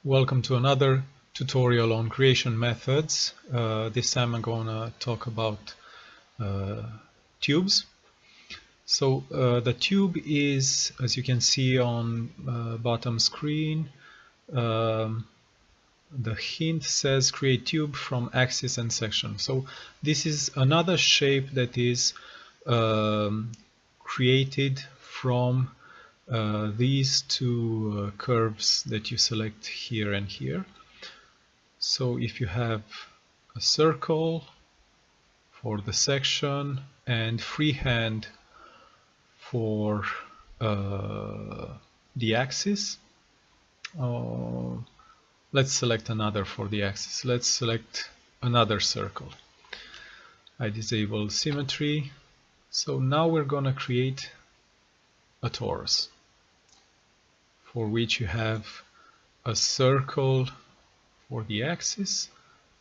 Welcome to another tutorial on creation methods. This time I'm going to talk about tubes. So the tube is, as you can see on bottom screen, the hint says create tube from axis and section. So this is another shape that is created from these two curves that you select here and here. So if you have a circle for the section and freehand for the axis, let's select another for the axis. Let's select another circle. I disable symmetry. So now we're going to create a torus for which you have a circle for the axis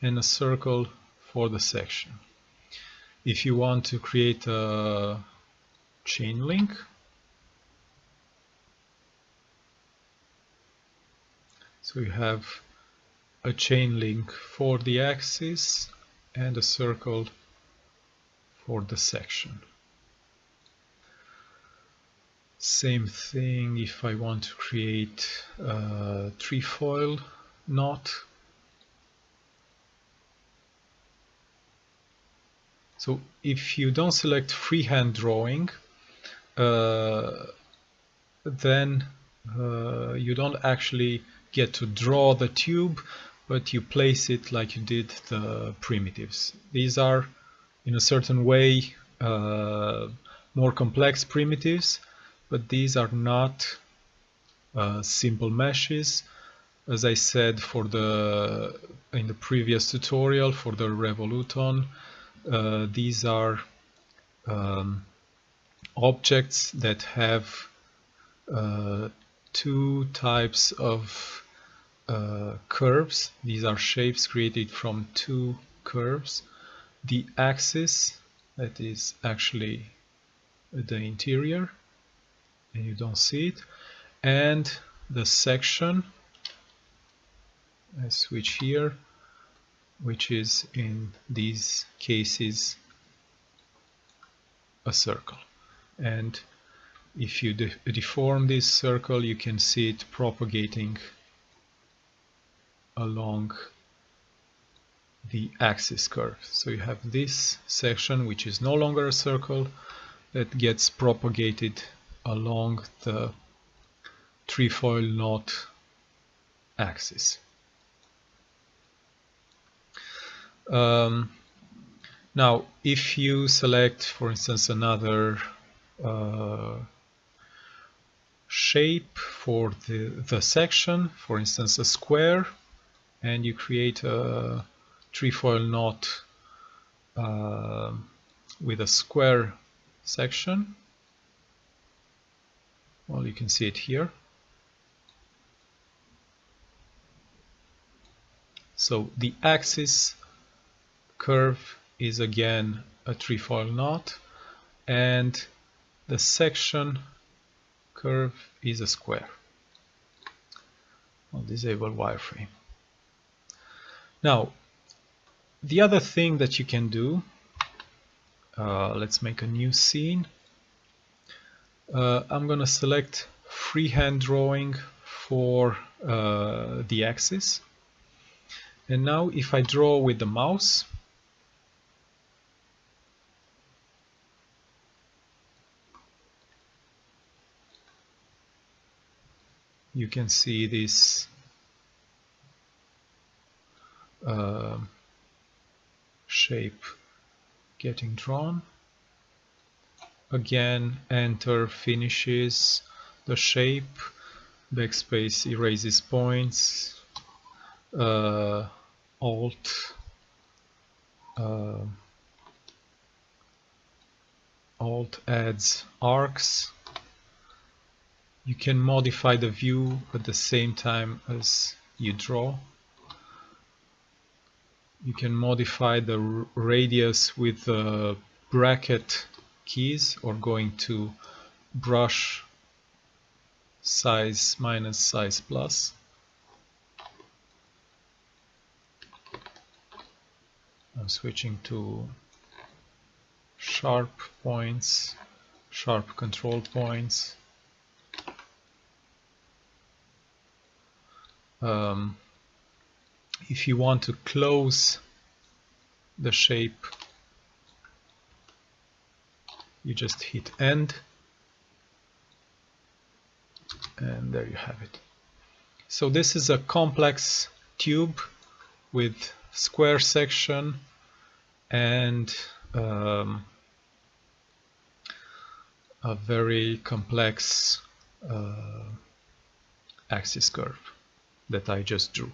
and a circle for the section. If you want to create a chain link, so you have a chain link for the axis and a circle for the section. Same thing if I want to create a trefoil knot. So if you don't select freehand drawing, then you don't actually get to draw the tube, but you place it like you did the primitives. These are, in a certain way, more complex primitives, but these are not simple meshes. As I said in the previous tutorial for the Revoluton, these are objects that have two types of curves. These are shapes created from two curves. The axis, that is actually the interior, and you don't see it, and the section, I switch here, which is in these cases a circle. And if you deform this circle, you can see it propagating along the axis curve. So you have this section, which is no longer a circle, that gets propagated along the trefoil knot axis. Now, if you select, for instance, another shape for the section, for instance, a square, and you create a trefoil knot with a square section, well, you can see it here. So the axis curve is again a trefoil knot, and the section curve is a square. I'll disable wireframe. Now, the other thing that you can do, let's make a new scene. I'm going to select freehand drawing for the axis. And now if I draw with the mouse, you can see this shape getting drawn. Again, enter finishes the shape, backspace erases points, alt adds arcs. You can modify the view at the same time as you draw. You can modify the radius with the bracket keys or going to brush size minus size plus. I'm switching to sharp points, sharp control points. If you want to close the shape, you just hit end, and there you have it. So this is a complex tube with square section and a very complex axis curve that I just drew.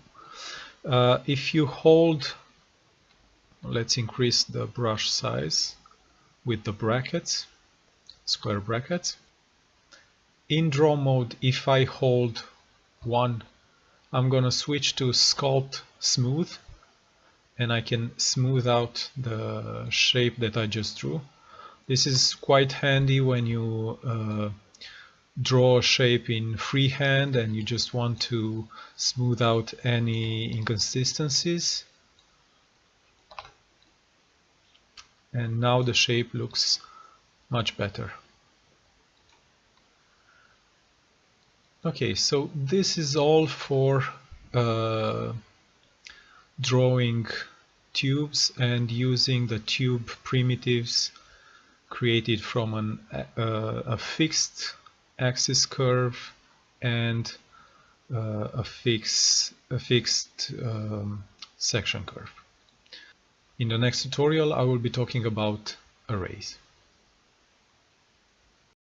If you hold, let's increase the brush size with the brackets, square brackets. In draw mode, if I hold 1, I'm gonna switch to sculpt smooth, and I can smooth out the shape that I just drew. This is quite handy when you draw a shape in freehand and you just want to smooth out any inconsistencies. And now the shape looks much better. Okay, so this is all for drawing tubes and using the tube primitives created from a fixed axis curve and a fixed section curve. In the next tutorial, I will be talking about arrays.